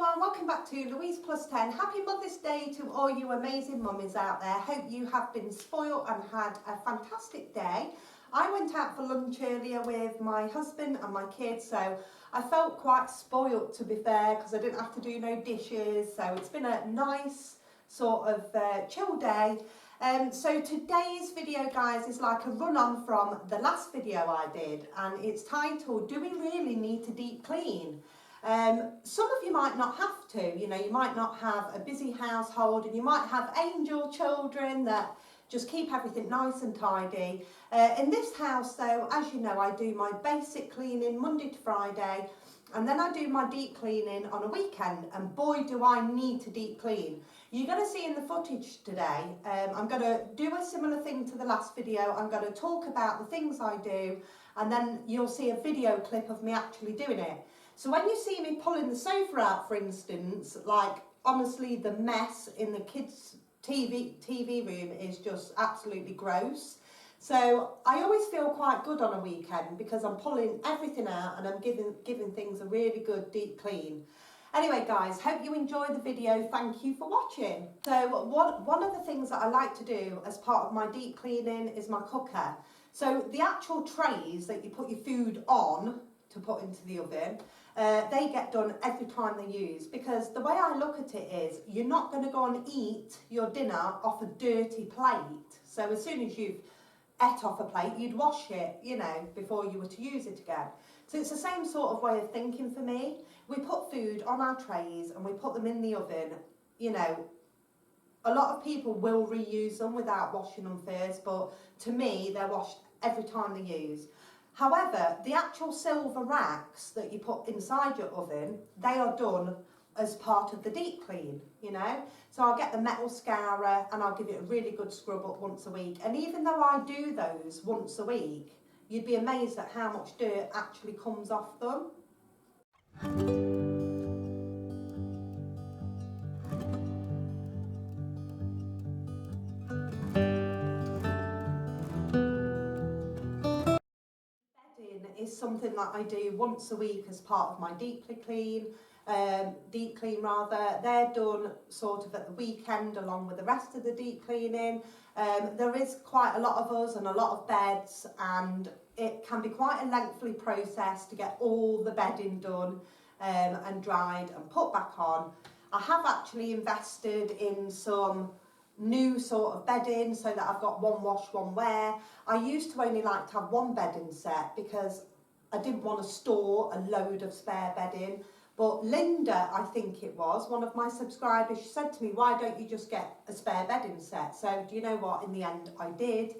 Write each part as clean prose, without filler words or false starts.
everyone, welcome back to Louise Plus 10. Happy Mother's Day to all you amazing mummies out there. Hope you have been spoiled and had a fantastic day. I went out for lunch earlier with my husband and my kids, so I felt quite spoiled, to be fair, because I didn't have to do no dishes. So it's been a nice sort of chill day. So today's video, guys, is like a run-on from the last video I did, and it's titled, Do We Really Need to Deep Clean? Some of you might not have to, you might not have a busy household, and you might have angel children that just keep everything nice and tidy. In this house though, as you know, I do my basic cleaning Monday to Friday, and then I do my deep cleaning on a weekend, and boy do I need to deep clean. You're going to see in the footage today, I'm going to do a similar thing to the last video. I'm going to talk about the things I do, and then you'll see a video clip of me actually doing it. So when you see me pulling the sofa out, for instance, like honestly the mess in the kids' TV room is just absolutely gross. So I always feel quite good on a weekend because I'm pulling everything out and I'm giving things a really good deep clean. Anyway guys, hope you enjoy the video. Thank you for watching. So one of the things that I like to do as part of my deep cleaning is my cooker. So the actual trays that you put your food on to put into the oven, they get done every time they use, because the way I look at it is you're not going to go and eat your dinner off a dirty plate. So as soon as you've ate off a plate, you'd wash it, before you were to use it again. So it's the same sort of way of thinking for me. We put food on our trays and we put them in the oven. A lot of people will reuse them without washing them first, but to me they're washed every time they use. However, the actual silver racks that you put inside your oven, they are done as part of the deep clean, So I'll get the metal scourer and I'll give it a really good scrub up once a week. And even though I do those once a week, you'd be amazed at how much dirt actually comes off them. Is something that I do once a week as part of my deep clean. They're done sort of at the weekend along with the rest of the deep cleaning. There is quite a lot of us and a lot of beds, and it can be quite a lengthy process to get all the bedding done and dried and put back on. I have actually invested in some new sort of bedding so that I've got one wash, one wear. I used to only like to have one bedding set because I didn't want to store a load of spare bedding. But Linda, I think it was, one of my subscribers, she said to me, why don't you just get a spare bedding set? So do you know what? In the end, I did.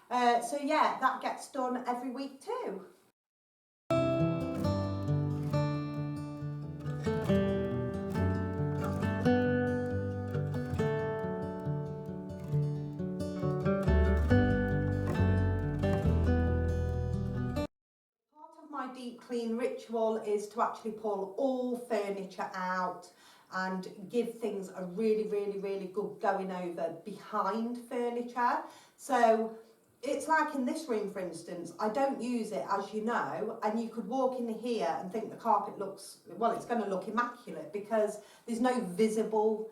So yeah, that gets done every week too. My deep clean ritual is to actually pull all furniture out and give things a really good going over behind furniture. So it's like in this room, for instance, I don't use it, as you know, and you could walk in here and think the carpet looks, well, it's going to look immaculate because there's no visible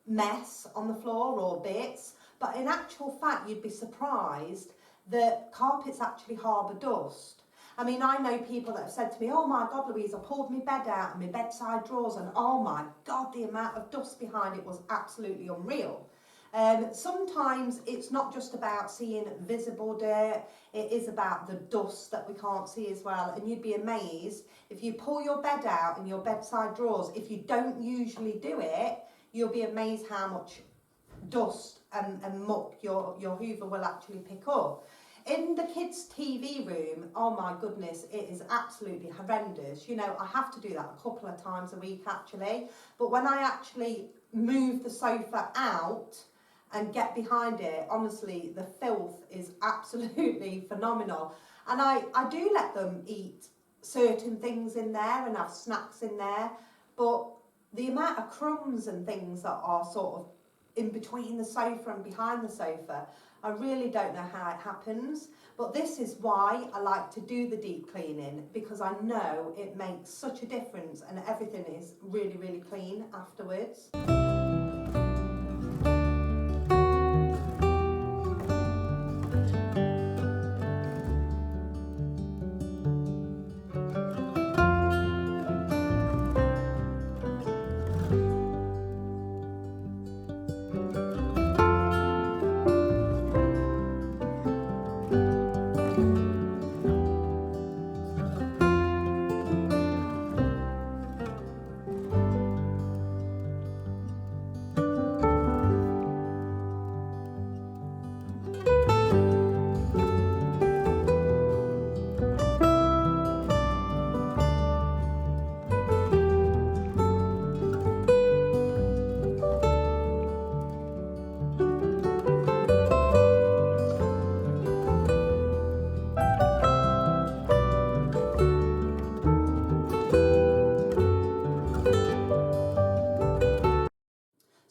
mess on the floor or bits. But in actual fact, you'd be surprised that carpets actually harbour dust. I mean, I know people that have said to me, oh my God, Louise, I pulled my bed out and my bedside drawers, and oh my God, the amount of dust behind it was absolutely unreal. Sometimes it's not just about seeing visible dirt, it is about the dust that we can't see as well. And you'd be amazed if you pull your bed out and your bedside drawers, if you don't usually do it, you'll be amazed how much dust and muck your hoover will actually pick up. In the kids' TV room, oh my goodness, it is absolutely horrendous. I have to do that a couple of times a week actually. But when I actually move the sofa out and get behind it, honestly, the filth is absolutely phenomenal. And I do let them eat certain things in there and have snacks in there. But the amount of crumbs and things that are sort of in between the sofa and behind the sofa. I really don't know how it happens, but this is why I like to do the deep cleaning, because I know it makes such a difference and everything is really, really clean afterwards.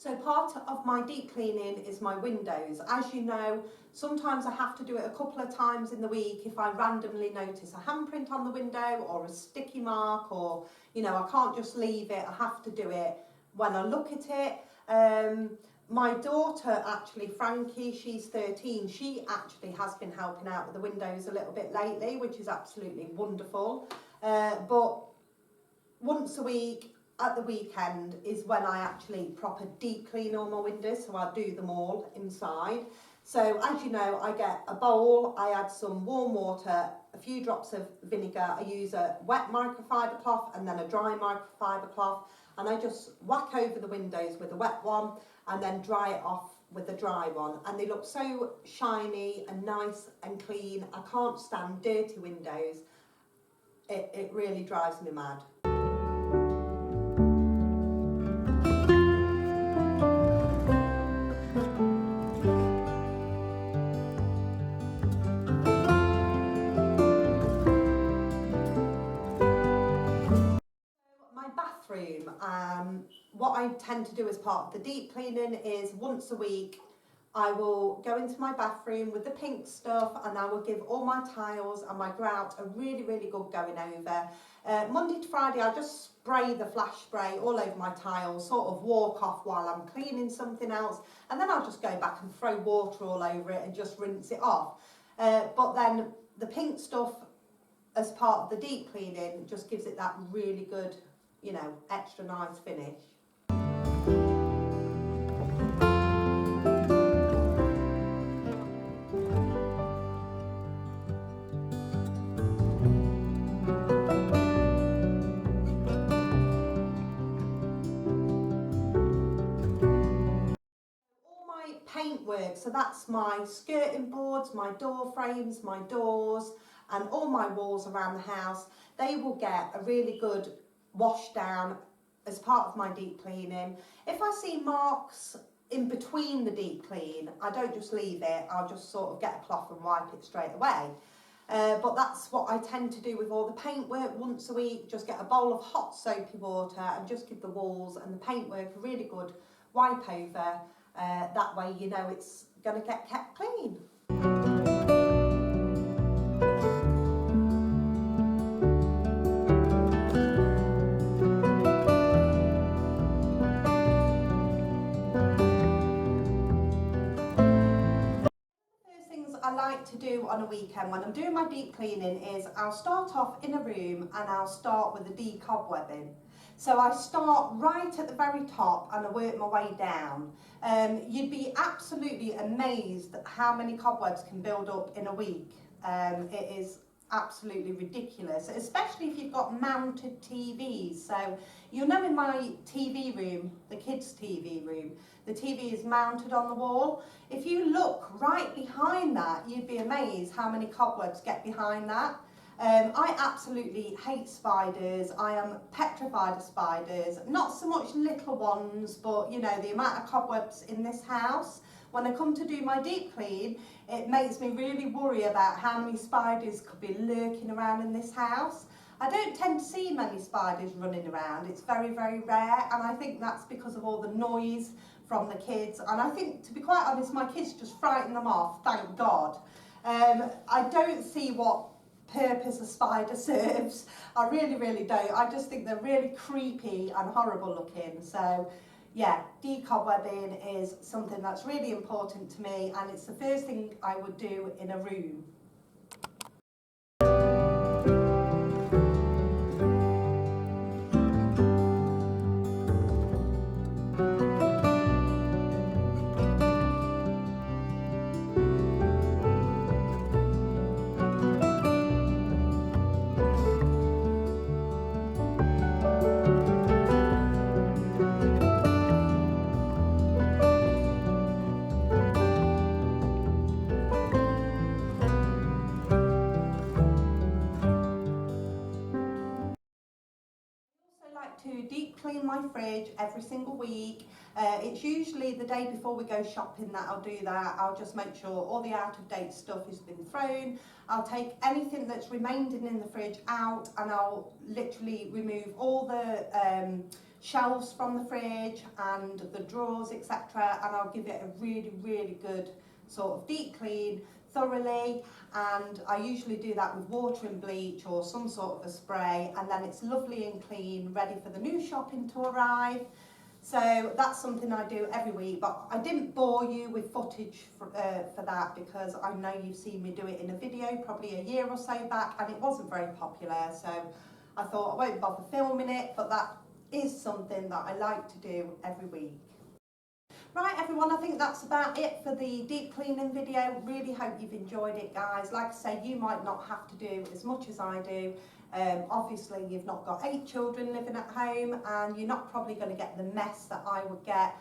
So part of my deep cleaning is my windows. As you know, sometimes I have to do it a couple of times in the week if I randomly notice a handprint on the window or a sticky mark, or, you know, I can't just leave it. I have to do it when I look at it. My daughter, actually, Frankie, she's 13, she actually has been helping out with the windows a little bit lately, which is absolutely wonderful. But once a week, at the weekend, is when I actually proper deep clean all my windows, so I do them all inside. So as you know, I get a bowl, I add some warm water, a few drops of vinegar, I use a wet microfiber cloth and then a dry microfiber cloth, and I just whack over the windows with a wet one and then dry it off with a dry one, and they look so shiny and nice and clean. I can't stand dirty windows. It really drives me mad. What I tend to do as part of the deep cleaning is once a week I will go into my bathroom with the pink stuff and I will give all my tiles and my grout a really, really good going over. Monday to Friday I just spray the flash spray all over my tiles, sort of walk off while I'm cleaning something else, and then I'll just go back and throw water all over it and just rinse it off. But then the pink stuff as part of the deep cleaning just gives it that really good, you know, extra nice finish. Paintwork, so that's my skirting boards, my door frames, my doors, and all my walls around the house. They will get a really good wash down as part of my deep cleaning. If I see marks in between the deep clean, I don't just leave it, I'll just sort of get a cloth and wipe it straight away. But that's what I tend to do with all the paintwork once a week. Just get a bowl of hot soapy water and just give the walls and the paintwork a really good wipe over. That way you know it's going to get kept clean. I like to do on a weekend when I'm doing my deep cleaning is I'll start off in a room and I'll start with the decobwebbing. So I start right at the very top and I work my way down. You'd be absolutely amazed at how many cobwebs can build up in a week. It is absolutely ridiculous, especially if you've got mounted TVs. So you'll know in my TV room, the kids' TV room, the TV is mounted on the wall. If you look right behind that, you'd be amazed how many cobwebs get behind that. I absolutely hate spiders. I am petrified of spiders. Not so much little ones, but you know, the amount of cobwebs in this house. When I come to do my deep clean, it makes me really worry about how many spiders could be lurking around in this house. I don't tend to see many spiders running around. It's very, very rare, and I think that's because of all the noise from the kids, and I think, to be quite honest, my kids just frighten them off, thank God. I don't see what purpose a spider serves. I really don't. I just think they're really creepy and horrible looking. So yeah, decod webbing is something that's really important to me, and it's the first thing I would do in a room. Like to deep clean my fridge every single week. It's usually the day before we go shopping that I'll do that. I'll just make sure all the out of date stuff has been thrown. I'll take anything that's remaining in the fridge out, and I'll literally remove all the shelves from the fridge and the drawers, etc., and I'll give it a really good sort of deep clean thoroughly. And I usually do that with water and bleach or some sort of a spray, and then it's lovely and clean, ready for the new shopping to arrive. So that's something I do every week, but I didn't bore you with footage for that, because I know you've seen me do it in a video probably a year or so back, and it wasn't very popular, so I thought I won't bother filming it, but that is something that I like to do every week. Right everyone, I think that's about it for the deep cleaning video. Really hope you've enjoyed it, guys. Like I say, you might not have to do as much as I do. Obviously you've not got 8 children living at home, and you're not probably going to get the mess that I would get.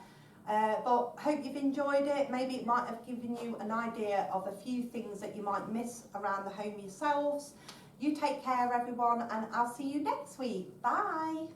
But hope you've enjoyed it. Maybe it might have given you an idea of a few things that you might miss around the home yourselves. You take care everyone, and I'll see you next week. Bye.